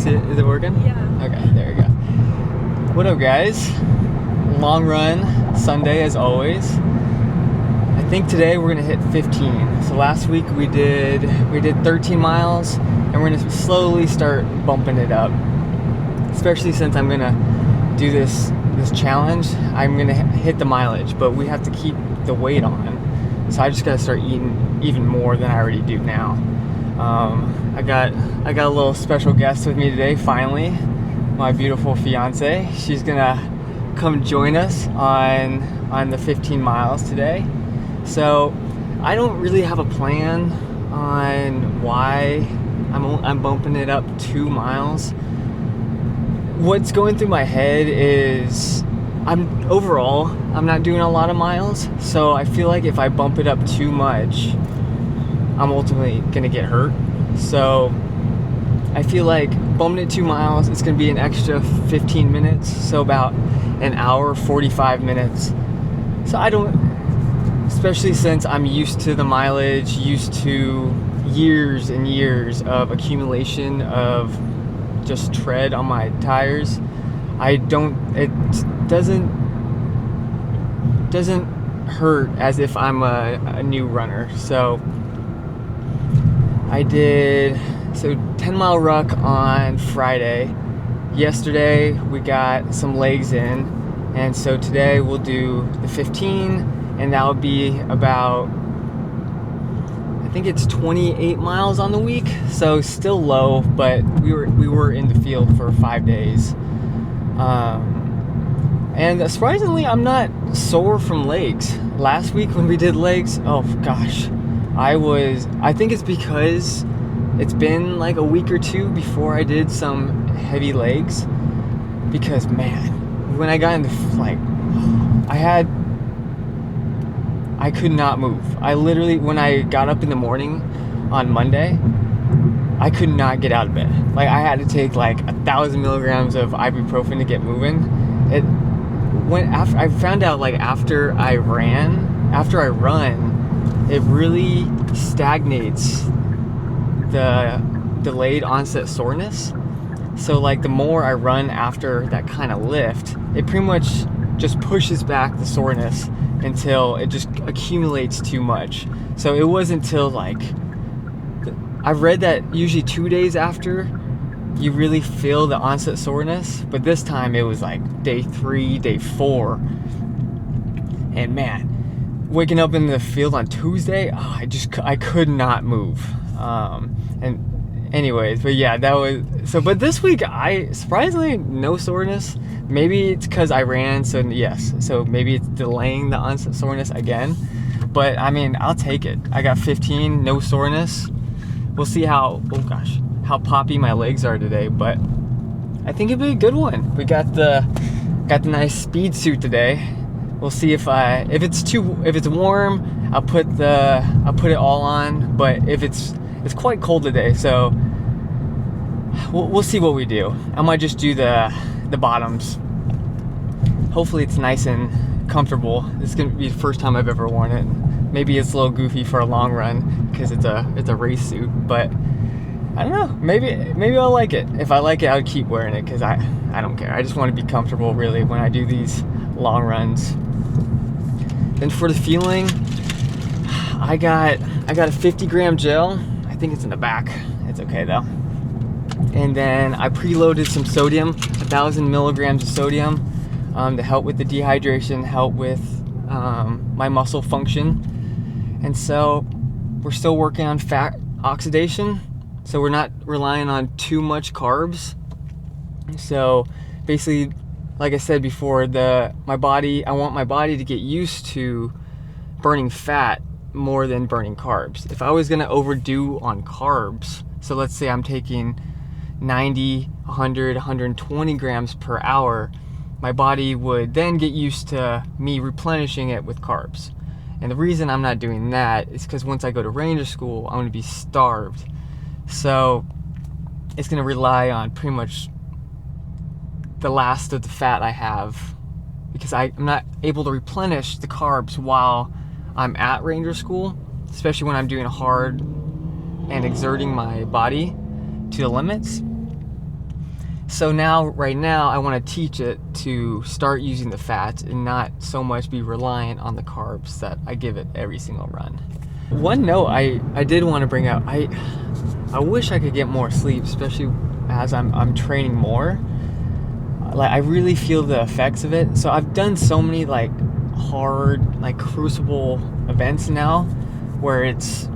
Is it working? Yeah. Okay, there you go. What up, guys? Long run Sunday as always. I think today we're gonna hit 15. So last week we did 13 miles, and we're gonna slowly start bumping it up. Especially since I'm gonna do this challenge, I'm gonna hit the mileage, but we have to keep the weight on. So I just gotta start eating even more than I already do now. I got a little special guest with me today. Finally, my beautiful fiance. She's gonna come join us on the 15 miles today. So I don't really have a plan on why I'm bumping it up 2 miles. What's going through my head is I'm not doing a lot of miles, so I feel like if I bump it up too much, I'm ultimately gonna get hurt. So I feel like bumping it 2 miles, it's gonna be an extra 15 minutes, so about an hour, 45 minutes. So especially since I'm used to the mileage, used to years and years of accumulation of just tread on my tires, it doesn't hurt as if I'm a new runner. So I did 10-mile ruck on Friday. Yesterday we got some legs in, and so today we'll do the 15, and that'll be about, I think it's 28 miles on the week, so still low, but we were in the field for 5 days. And surprisingly, I'm not sore from legs. Last week when we did legs, oh gosh, I think it's because it's been like a week or two before I did some heavy legs, because man, when I got into I could not move. I literally, when I got up in the morning on Monday, I could not get out of bed. Like, I had to take like 1,000 milligrams of ibuprofen to get moving. I found out, like, after I run, it really stagnates the delayed onset soreness. So like, the more I run after that kind of lift, it pretty much just pushes back the soreness until it just accumulates too much. So it wasn't until I've read that usually 2 days after you really feel the onset soreness, but this time it was like day 3, day 4, and man, waking up in the field on Tuesday, I could not move. And anyways, but yeah, but this week, surprisingly, no soreness. Maybe it's because I ran, so yes, so maybe it's delaying the onset soreness again, but I mean, I'll take it. I got 15, no soreness. We'll see how poppy my legs are today, but I think it'd be a good one. We got the nice speed suit today. We'll see if it's warm, I'll put it all on, but if it's quite cold today, so we'll see what we do. I might just do the bottoms. Hopefully it's nice and comfortable. This is gonna be the first time I've ever worn it. Maybe it's a little goofy for a long run because it's a race suit, but I don't know. Maybe I'll like it. If I like it, I'll keep wearing it because I don't care. I just want to be comfortable really when I do these long runs. Then for the feeling, I got a 50-gram gel. I think it's in the back. It's okay though. And then I preloaded some sodium, 1,000 milligrams of sodium, to help with the dehydration, help with my muscle function. And so we're still working on fat oxidation, so we're not relying on too much carbs. So basically, like I said before, I want my body to get used to burning fat more than burning carbs. If I was gonna overdo on carbs, so let's say I'm taking 90, 100, 120 grams per hour, my body would then get used to me replenishing it with carbs. And the reason I'm not doing that is because once I go to Ranger School, I'm gonna be starved. So it's gonna rely on pretty much the last of the fat I have, because I'm not able to replenish the carbs while I'm at Ranger School, especially when I'm doing hard and exerting my body to the limits. So right now, I want to teach it to start using the fats and not so much be reliant on the carbs that I give it every single run. One note I did want to bring up, I wish I could get more sleep, especially as I'm training more. Like, I really feel the effects of it. So I've done so many like hard, like crucible events now where it's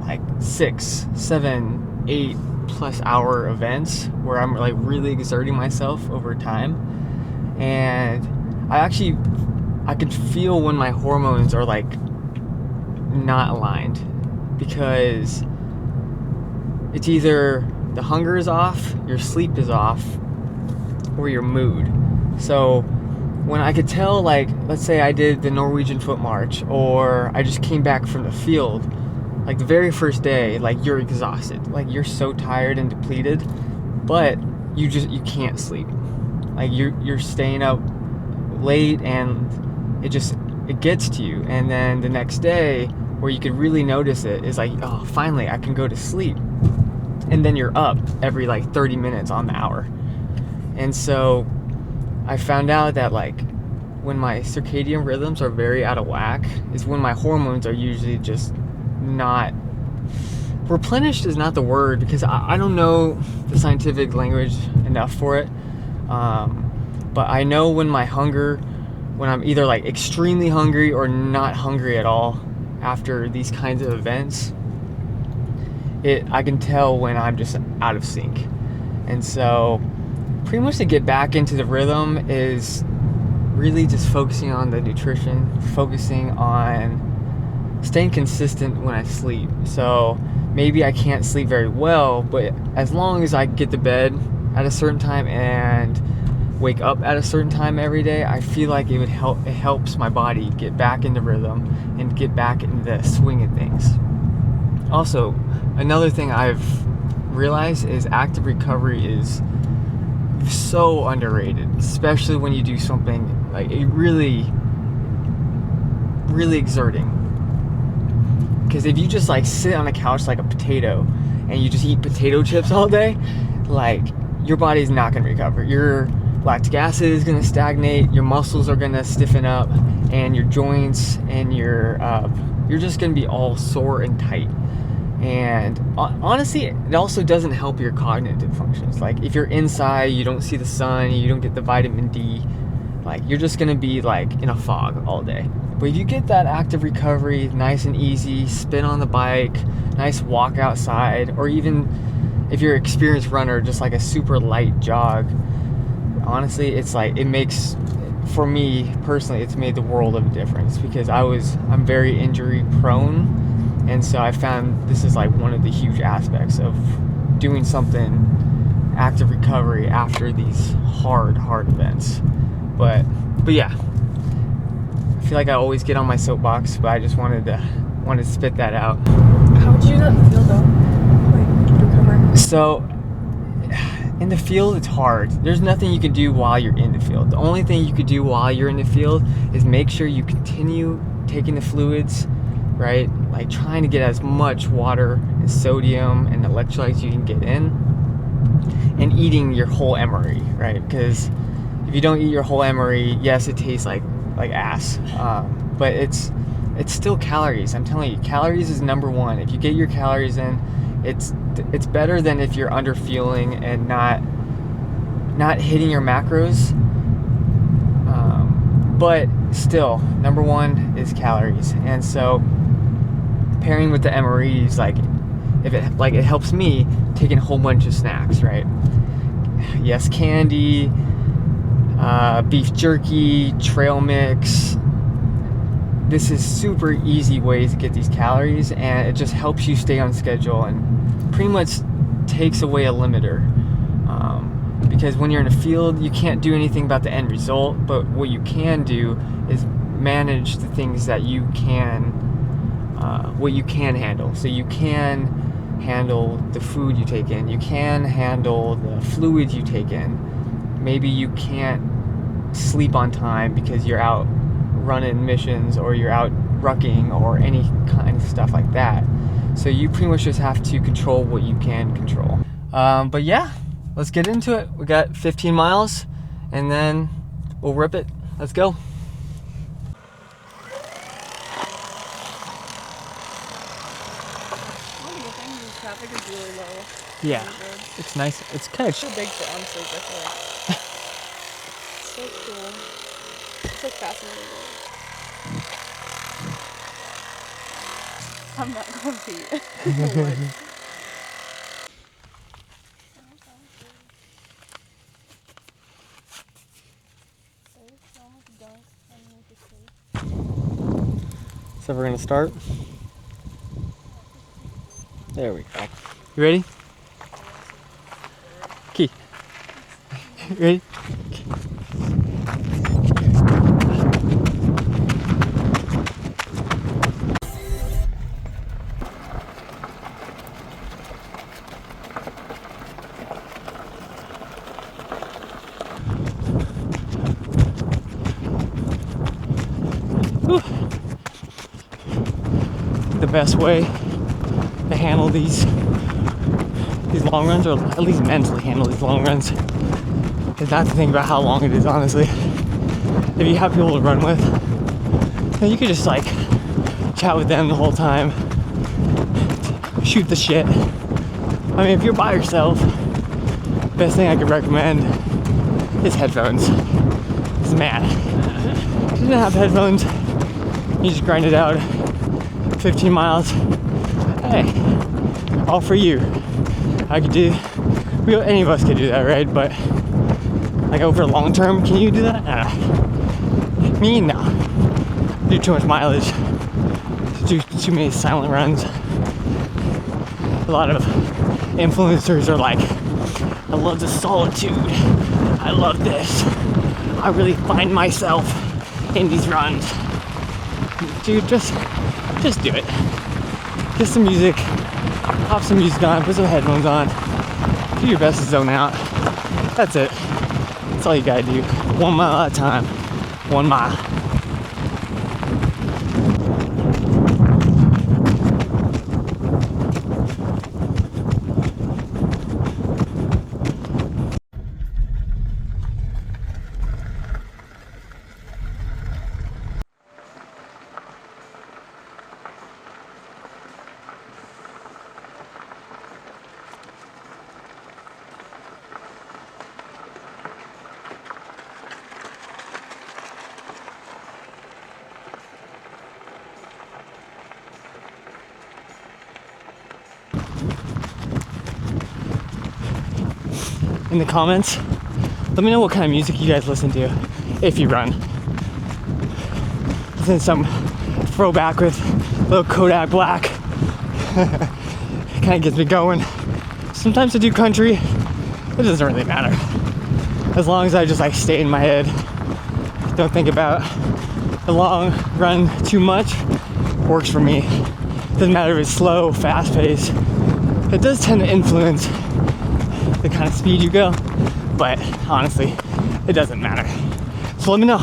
like 6, 7, 8+ hour events where I'm like really exerting myself over time. And I can feel when my hormones are like not aligned, because it's either the hunger is off, your sleep is off, or your mood. So when I could tell, like, let's say I did the Norwegian foot march, or I just came back from the field, like the very first day, like you're exhausted, like you're so tired and depleted, but you can't sleep. Like you're staying up late, and it gets to you. And then the next day, where you could really notice it, is like, oh, finally I can go to sleep. And then you're up every like 30 minutes on the hour. And so I found out that like when my circadian rhythms are very out of whack is when my hormones are usually just not replenished. Is not the word, because I don't know the scientific language enough for it. But I know when I'm either like extremely hungry or not hungry at all after these kinds of events, I can tell when I'm just out of sync. And so pretty much to get back into the rhythm is really just focusing on the nutrition, focusing on staying consistent when I sleep. So maybe I can't sleep very well, but as long as I get to bed at a certain time and wake up at a certain time every day, I feel like it helps my body get back into rhythm and get back into the swing of things. Also, another thing I've realized is active recovery is so underrated, especially when you do something like really, really exerting. Because if you just like sit on a couch like a potato and you just eat potato chips all day, like your body's not going to recover. Your lactic acid is going to stagnate, your muscles are going to stiffen up, and your joints and you're just going to be all sore and tight. And honestly, it also doesn't help your cognitive functions. Like if you're inside, you don't see the sun, you don't get the vitamin D, like you're just gonna be like in a fog all day. But if you get that active recovery, nice and easy, spin on the bike, nice walk outside, or even if you're an experienced runner, just like a super light jog, honestly, it's like, it makes, for me personally, it's made the world of a difference, because I'm very injury prone. And so I found this is like one of the huge aspects of doing something active recovery after these hard events. But yeah, I feel like I always get on my soapbox, but I just wanted to spit that out. How would you do that in the field though? Like recover? So in the field, it's hard. There's nothing you can do while you're in the field. The only thing you could do while you're in the field is make sure you continue taking the fluids, right? Like trying to get as much water and sodium and electrolytes you can get in, and eating your whole emery, right? Because if you don't eat your whole emery, yes, it tastes like ass, but it's still calories. I'm telling you, calories is number one. If you get your calories in, it's better than if you're under fueling and not hitting your macros. But still, number one is calories. And so pairing with the MREs, like it helps me taking a whole bunch of snacks, right? Yes, candy, beef jerky, trail mix. This is super easy ways to get these calories, and it just helps you stay on schedule and pretty much takes away a limiter. Because when you're in a field, you can't do anything about the end result, but what you can do is manage the things that you can, what you can handle. So you can handle the food you take in, you can handle the fluids you take in. Maybe you can't sleep on time because you're out running missions or you're out rucking or any kind of stuff like that. So you pretty much just have to control what you can control. But yeah, let's get into it. We got 15 miles and then we'll rip it. Let's go. Traffic is really low. Yeah, it's nice. It's kind of so big for on-stage, I feel like. So cool. It's like fascinating. I'm not going to eat. So we're gonna start. There we go. You ready? Key. You ready? Whew. The best way to handle these long runs, or at least mentally handle these long runs, is not to think about how long it is, honestly. If you have people to run with, then you could just like chat with them the whole time, shoot the shit. I mean, if you're by yourself, best thing I could recommend is headphones. Because man, if you didn't have headphones, you just grind it out 15 miles. Hey, all for you. I could do, any of us could do that, right? But like over long term, can you do that? Me, no. Do too much mileage. Do too many silent runs. A lot of influencers are like, I love the solitude. I love this. I really find myself in these runs. Dude, just do it. Get some music, pop some music on, put some headphones on, do your best to zone out. That's it. That's all you gotta do. 1 mile at a time. 1 mile. In the comments, let me know what kind of music you guys listen to if you run. Listen to some throwback with a little Kodak Black. Kind of gets me going. Sometimes I do country. It doesn't really matter. As long as I just like stay in my head. Don't think about the long run too much. Works for me. Doesn't matter if it's slow, fast pace. It does tend to influence the kind of speed you go, but honestly, it doesn't matter. So let me know.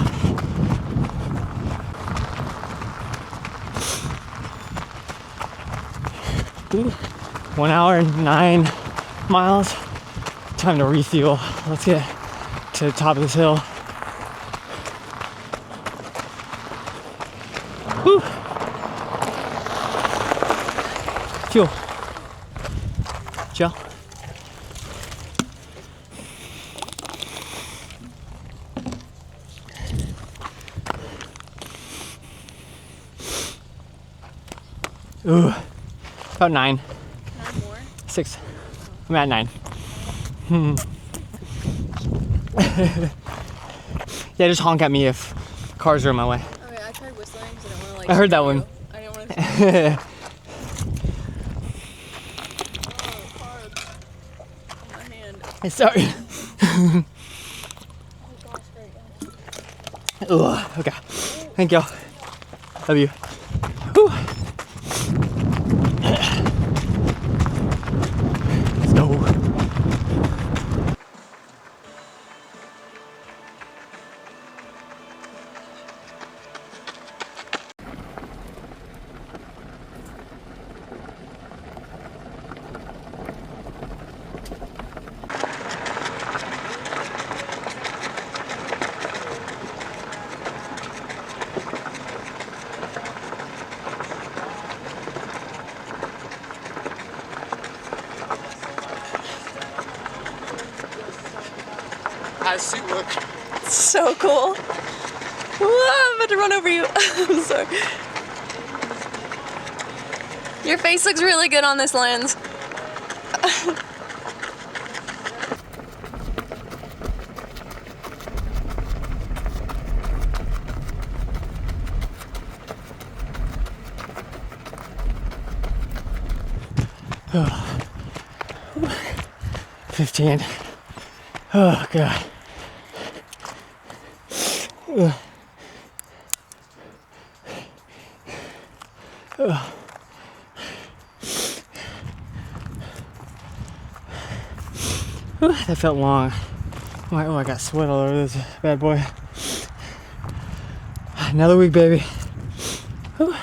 Ooh, 1 hour and 9 miles. Time to refuel. Let's get to the top of this hill. Woo. Fuel. Gel. Ooh, about 9. 9 more? 6. I'm at 9. Yeah, just honk at me if cars are in my way. Okay, I tried whistling because I didn't want to like. I heard that one. I didn't want to. Oh, carbs on my hand. Sorry. Oh gosh, great. Ugh, okay. Thank you. Love you. Whew. Let's go. How's the suit look? So cool. Whoa, I'm about to run over you. I'm sorry. Your face looks really good on this lens. Oh. 15. Oh, God. Ugh. Ugh. That felt long. Oh, I got sweat all over this bad boy. Another week, baby. Whew.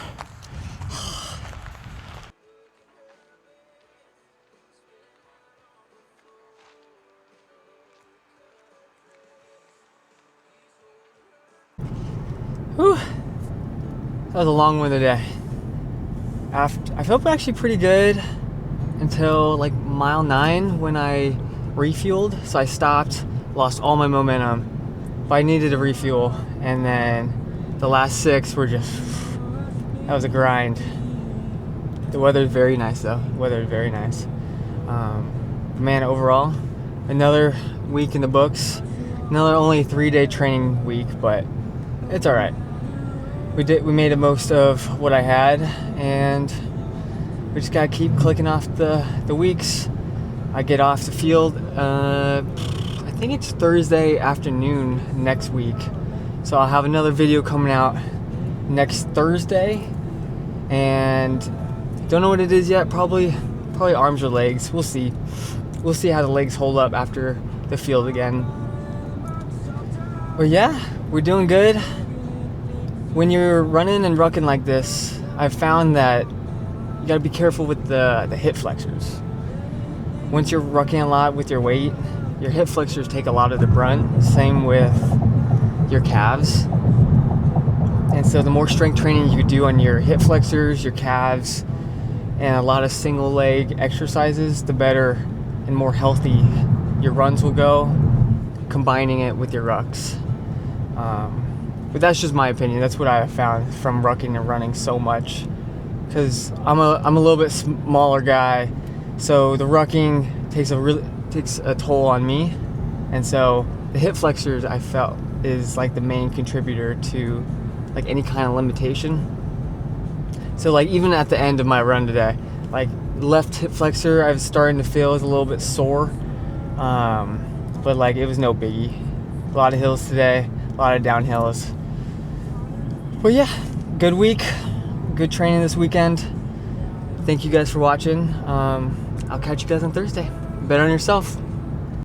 Whew. That was a long one today. I felt actually pretty good until like mile 9 when I refueled. So I stopped, lost all my momentum, but I needed to refuel. And then the last 6 were just, that was a grind. The weather is very nice though. The weather is very nice. Man, overall, another week in the books. Another only 3-day training week, but it's all right. We made the most of what I had, and we just gotta keep clicking off the weeks. I get off the field. I think it's Thursday afternoon next week, so I'll have another video coming out next Thursday, and don't know what it is yet. Probably arms or legs. We'll see. We'll see how the legs hold up after the field again. But yeah, we're doing good. When you're running and rucking like this, I've found that you gotta be careful with the hip flexors. Once you're rucking a lot with your weight, your hip flexors take a lot of the brunt. Same with your calves. And so the more strength training you do on your hip flexors, your calves, and a lot of single leg exercises, the better and more healthy your runs will go, combining it with your rucks. But that's just my opinion. That's what I have found from rucking and running so much. Because I'm a little bit smaller guy, so the rucking takes a toll on me, and so the hip flexors I felt is like the main contributor to like any kind of limitation. So like even at the end of my run today, like left hip flexor I was starting to feel was a little bit sore, but like it was no biggie. A lot of hills today, a lot of downhills. But yeah, good week, good training this weekend. Thank you guys for watching. I'll catch you guys on Thursday. Bet on yourself.